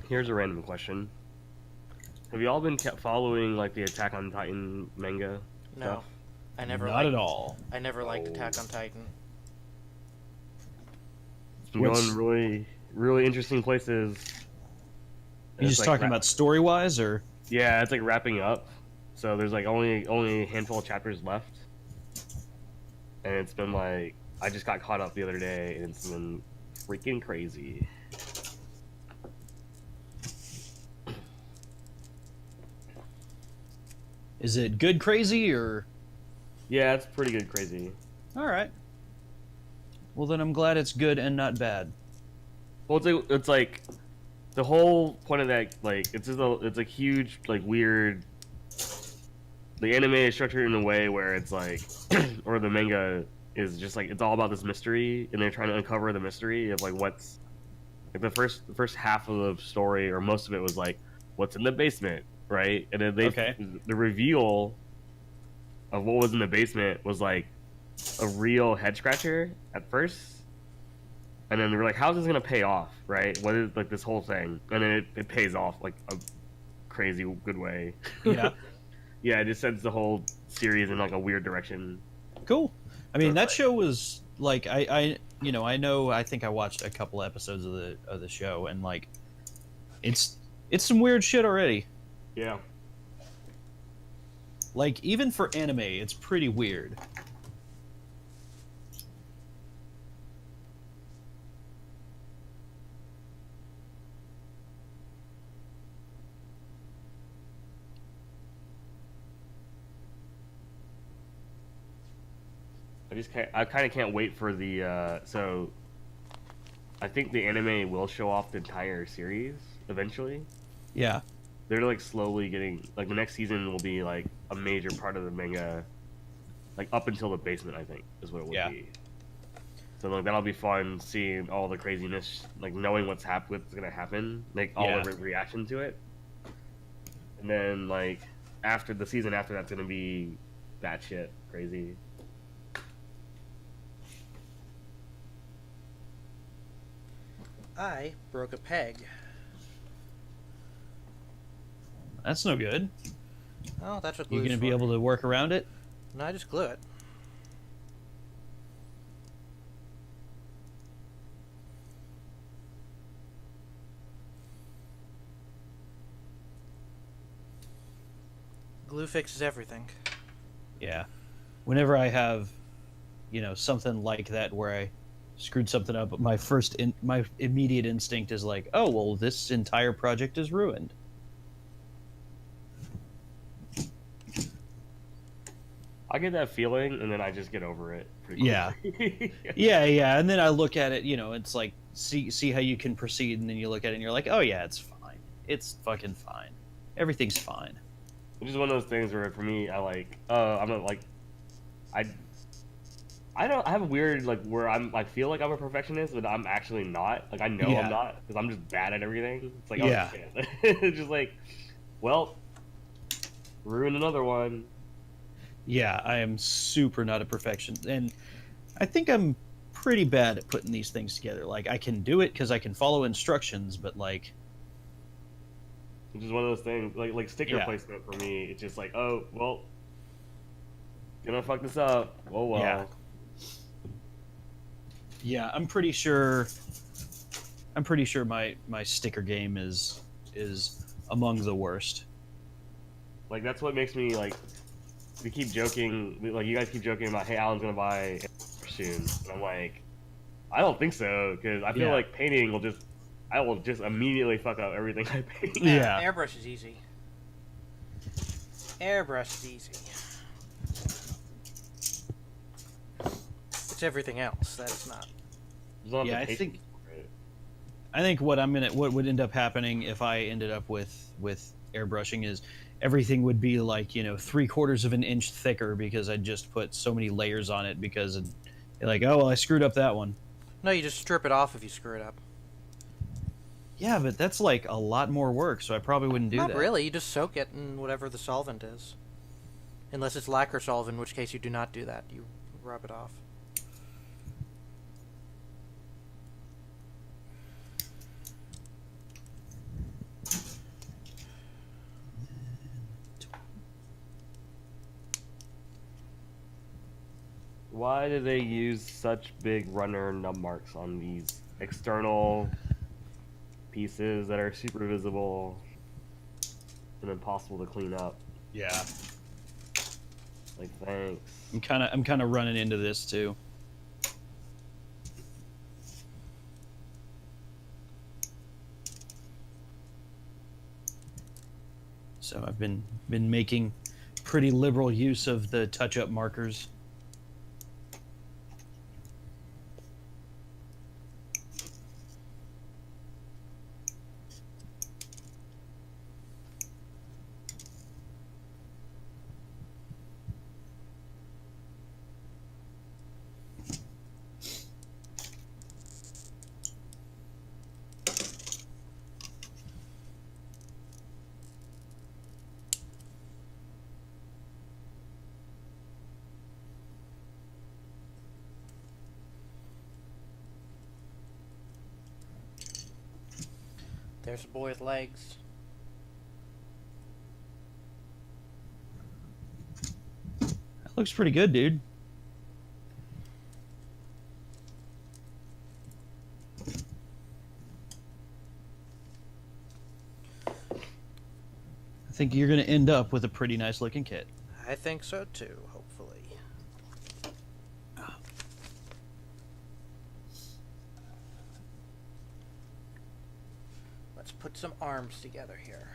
Here's a random question. Have you all been kept following like the Attack on Titan manga No. stuff? I never Not liked, at all. I never liked Oh. Attack on Titan. It's been What's- going really, really interesting places. You It's just like talking about story wise, or Yeah, it's like wrapping up. So there's like only a handful of chapters left, and it's been like I just got caught up the other day, and it's been freaking crazy. is it good crazy or? Yeah, it's pretty good crazy. All right. Well, then I'm glad it's good and not bad. Well, it's like the whole point of that, like it's a huge like weird. The anime is structured in a way where it's like, or the manga is just like it's all about this mystery, and they're trying to uncover the mystery of like what's like the first half of the story or most of it was like what's in the basement, right? And then the reveal of what was in the basement was like a real head scratcher at first, and then they were like, "How's this gonna pay off?" Right? What is like this whole thing? And then it pays off like a crazy good way. Yeah. Yeah, it just sends the whole series in like a weird direction. Cool. I mean, that show was like I think I watched a couple episodes of the show, and like it's some weird shit already. Yeah. Like even for anime, it's pretty weird. I kind of can't wait for the so I think the anime will show off the entire series eventually. Yeah. They're like slowly getting like the next season will be like a major part of the manga, like up until the basement, I think is what it would be. So like that'll be fun seeing all the craziness, like knowing what's gonna happen, like all the reaction to it. And then like after the season after that's gonna be batshit crazy. I broke a peg. That's no good. Oh, that's what You glue's gonna be for. able to work around it? No, I just glue it. Glue fixes everything. Yeah. Whenever I have, something like that where I screwed something up, my immediate instinct is like, oh well, this entire project is ruined. I get that feeling, and then I just get over it pretty quickly. Yeah, and then I look at it, it's like see how you can proceed, and then you look at it and you're like, oh yeah, it's fine, it's fucking fine, everything's fine. Which is one of those things where for me, I'm not like, I have a weird like where I feel like I'm a perfectionist, but I'm actually not. Like I know I'm not because I'm just bad at everything. It's like oh shit, it's just like, well, ruin another one. Yeah, I am super not a perfectionist, and I think I'm pretty bad at putting these things together. Like I can do it because I can follow instructions, but like, which is one of those things like sticker placement for me. It's just like, oh well, gonna fuck this up. Oh well. Yeah, I'm pretty sure my sticker game is among the worst. Like that's what makes me like. We keep joking, like you guys keep joking about, hey, Alan's gonna buy soon, and I'm like, I don't think so, because I feel like painting I will just immediately fuck up everything I paint. Yeah, airbrush is easy. Airbrush is easy. It's everything else that's not. Yeah, I think what would end up happening if I ended up with airbrushing is everything would be like 3/4 of an inch thicker because I just put so many layers on it because you're like, oh well, I screwed up that one. No, you just strip it off if you screw it up. Yeah, but that's like a lot more work, so I probably wouldn't do that. Not really. You just soak it in whatever the solvent is, unless it's lacquer solvent, in which case you do not do that. You rub it off. Why do they use such big runner nub marks on these external pieces that are super visible and impossible to clean up? Yeah. Like, thanks. I'm kind of running into this too. So I've been making pretty liberal use of the touch-up markers. There's Boiz legs. That looks pretty good, dude. I think you're going to end up with a pretty nice looking kit. I think so too, hopefully. Let's put some arms together here.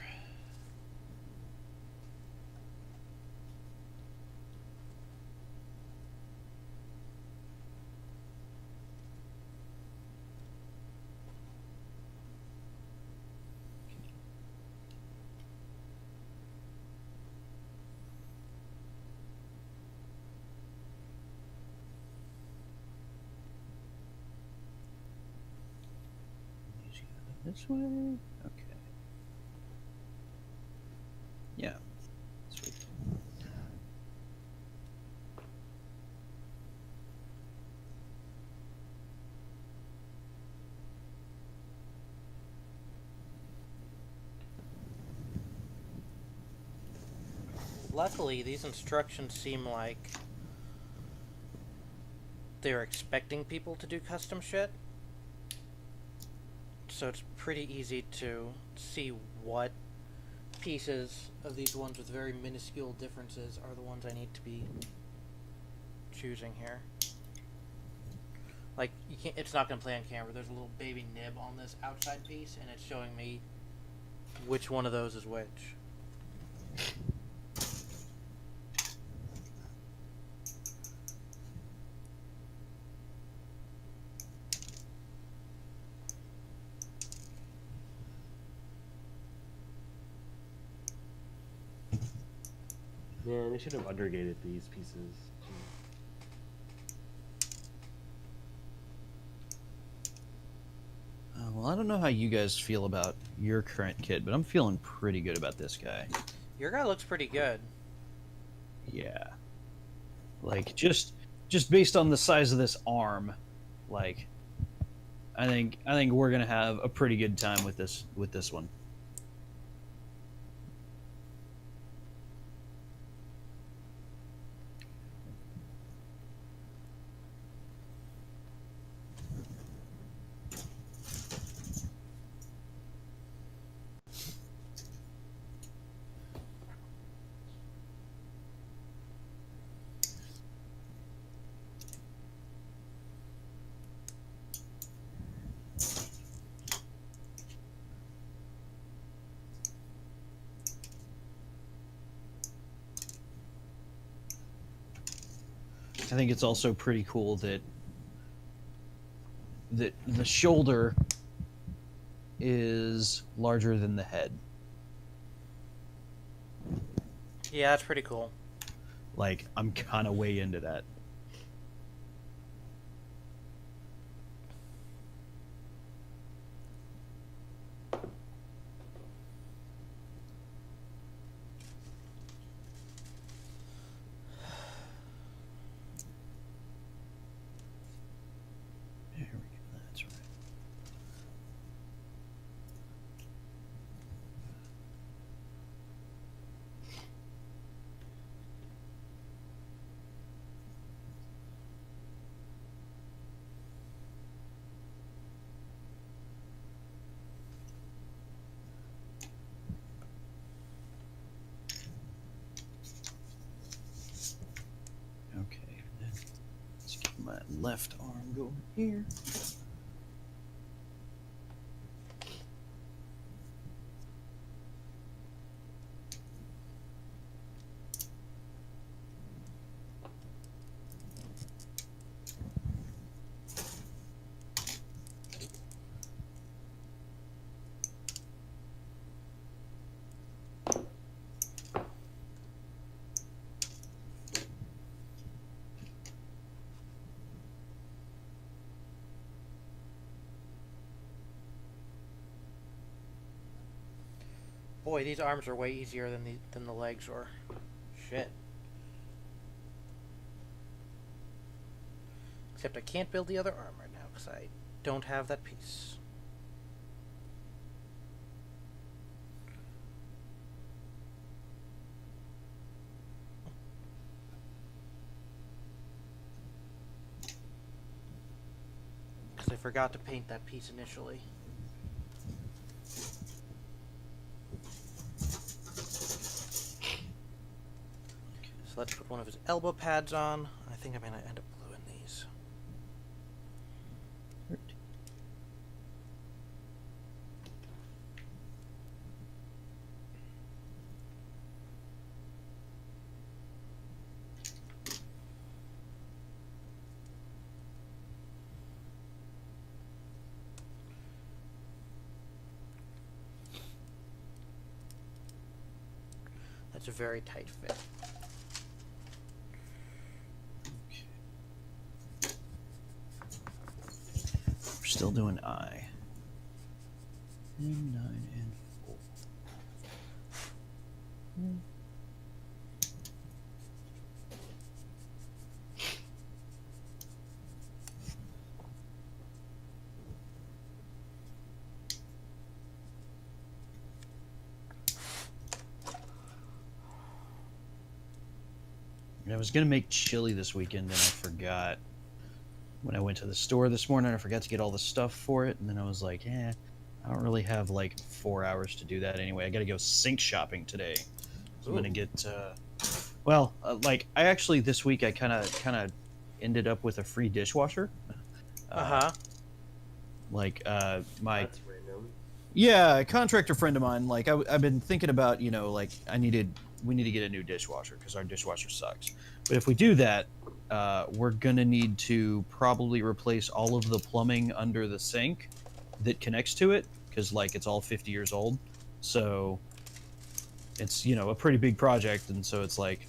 This way? Okay. Yeah. Sweet. Luckily, these instructions seem like they're expecting people to do custom shit. So it's pretty easy to see what pieces of these ones with very minuscule differences are the ones I need to be choosing here. Like, you can't, it's not going to play on camera. There's a little baby nib on this outside piece, and it's showing me which one of those is which. Man, they should have undergated these pieces. Well, I don't know how you guys feel about your current kit, but I'm feeling pretty good about this guy. Your guy looks pretty good. Yeah. Like, just based on the size of this arm, like, I think we're gonna have a pretty good time with this one. I think it's also pretty cool that the shoulder is larger than the head. Yeah, that's pretty cool. Like, I'm kind of way into that. There we go, that's right. Okay, then let's get my left arm going here. Boy, these arms are way easier than the legs were. Shit. Except I can't build the other arm right now because I don't have that piece. forgot to paint that piece initially. So let's put one of his elbow pads on. I think I'm going to end up gluing these. That's a very tight fit. We're still doing I. And 9 and 4. I was gonna make chili this weekend and I forgot. When I went to the store this morning, I forgot to get all the stuff for it, and then I was like, I don't really have like 4 hours to do that anyway. I gotta go sink shopping today. So I'm gonna get like I actually this week I kind of ended up with a free dishwasher. Like my That's random. Yeah, a contractor friend of mine. Like I've been thinking about, like we need to get a new dishwasher because our dishwasher sucks. But if we do that, we're gonna need to probably replace all of the plumbing under the sink that connects to it because like it's all 50 years old. So it's a pretty big project, and so it's like,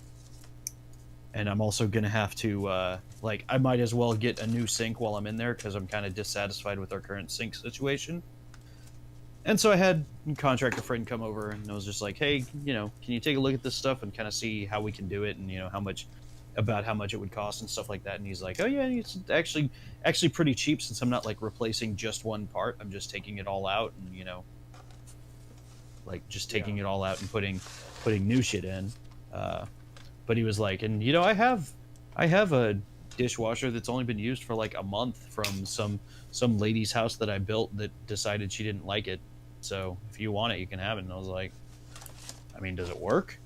and I'm also gonna have to I might as well get a new sink while I'm in there because I'm kind of dissatisfied with our current sink situation. And so I had a contractor friend come over, and I was just like, hey, can you take a look at this stuff and kind of see how we can do it, and how much it would cost and stuff like that. And he's like, oh yeah, it's actually pretty cheap since I'm not like replacing just one part. I'm just taking it all out and just taking it all out and putting new shit in. But he was like, and I have a dishwasher that's only been used for like a month from some lady's house that I built that decided she didn't like it. So if you want it, you can have it. And I was like, I mean, does it work?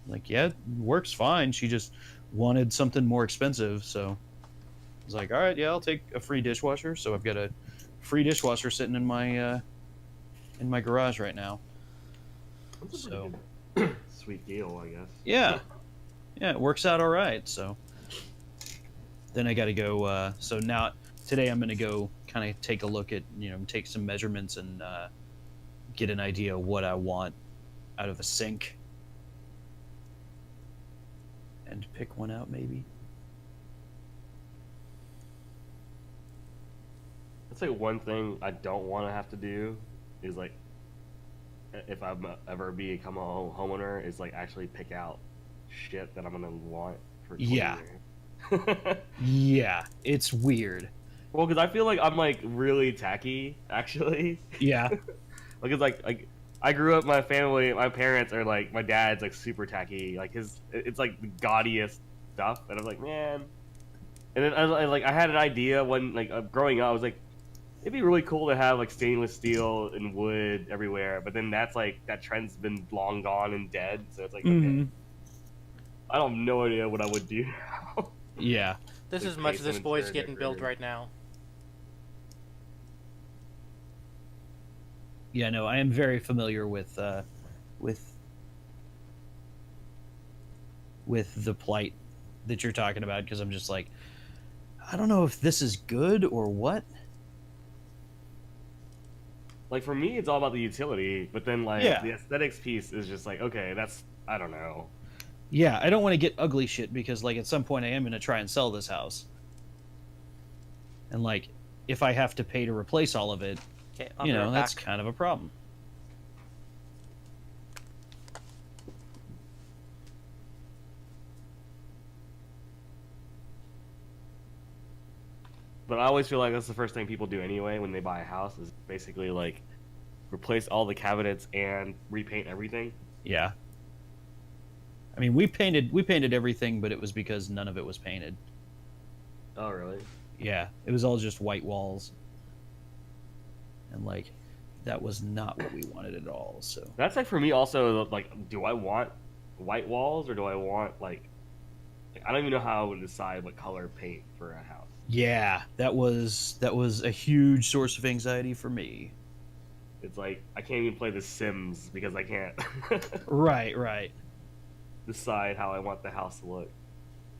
Like, yeah, it works fine. She just wanted something more expensive. So I was like, all right, yeah, I'll take a free dishwasher. So I've got a free dishwasher sitting in my garage right now. That's a pretty good sweet deal, I guess. Yeah, it works out all right. So then I got to go. So now today I'm going to go kind of take a look at, take some measurements and get an idea of what I want out of a sink and pick one out maybe. That's like one thing I don't want to have to do is like, if I'm ever become a homeowner, is like actually pick out shit that I'm gonna want for 20 years. Yeah, it's weird. Well, because I feel like I'm like really tacky, actually. Yeah. Because like I grew up, my family, my parents are like, my dad's like super tacky, like it's like the gaudiest stuff, and I'm like, man. And then I had an idea when growing up, I was like, it'd be really cool to have like stainless steel and wood everywhere, but then that's like that trend's been long gone and dead, so it's like okay. I don't have no idea what I would do now. Yeah. This Like is much of this some Boiz interior getting built decorator. right now. Yeah, no, I am very familiar with the plight that you're talking about, because I'm just like, I don't know if this is good or what. Like for me, it's all about the utility, but then like Yeah. the aesthetics piece is just like, okay, that's, I don't know. Yeah, I don't want to get ugly shit because like at some point I am going to try and sell this house. And like if I have to pay to replace all of it, Okay, I'll be right that's back. kind of a problem. But I always feel like that's the first thing people do anyway when they buy a house is basically like replace all the cabinets and repaint everything. Yeah. I mean, we painted everything, but it was because none of it was painted. Oh, really? Yeah, it was all just white walls. and like that was not what we wanted at all. So That's like for me also. Like, do I want white walls or do I want like I don't even know how I would decide what color paint for a house. yeah, that was a huge source of anxiety for me. It's like I can't even play The Sims because I can't Right. decide how I want the house to look.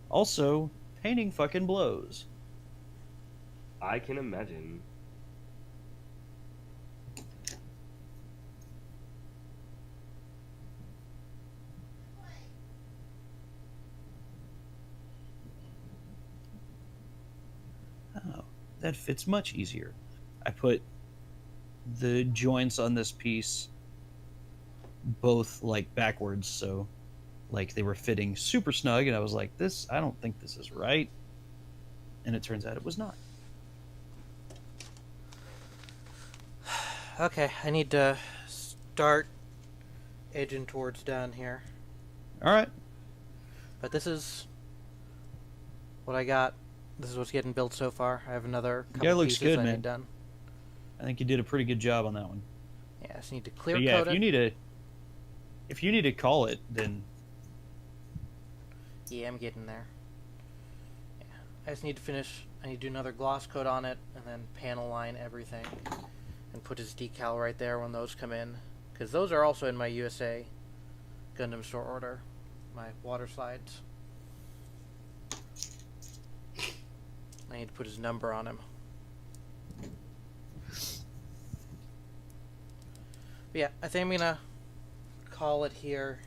Also, painting fucking blows. I can imagine. Oh, that fits much easier. I put the joints on this piece both like backwards, so like they were fitting super snug, and I was like, I don't think this is right. And it turns out it was not. Okay, I need to start edging towards down here. Alright. But this is what I got. This is what's getting built so far. I have another couple Yeah, it looks pieces good, I man. need done. I think you did a pretty good job on that one. Yeah, I just need to clear But yeah, coat if you need to call it, then Yeah, I'm getting there. Yeah, I just need to finish. I need to do another gloss coat on it, and then panel line everything, and put his decal right there when those come in, because those are also in my USA Gundam store order, my water slides. I need to put his number on him. But yeah, I think I'm gonna call it here,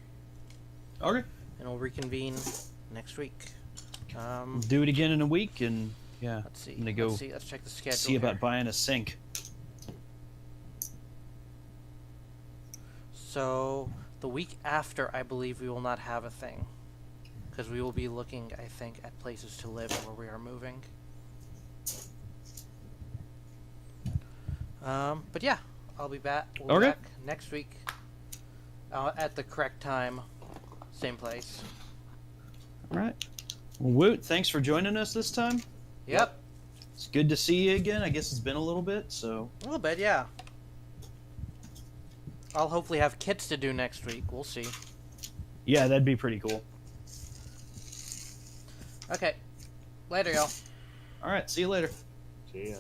okay. and we'll reconvene next week. Do it again in a week, and yeah, Let's see. I'm gonna go Let's check the schedule. see about here. buying a sink. So the week after, I believe we will not have a thing, because we will be looking, I think, at places to live where we are moving. But yeah, I'll be back. We'll be Okay. back next week at the correct time, same place. All right. Well, Woot, thanks for joining us this time. Yep. It's good to see you again. I guess it's been a little bit, so. A little bit, yeah. I'll hopefully have kits to do next week. We'll see. Yeah, that'd be pretty cool. Okay. Later, y'all. All right, see you later. See ya.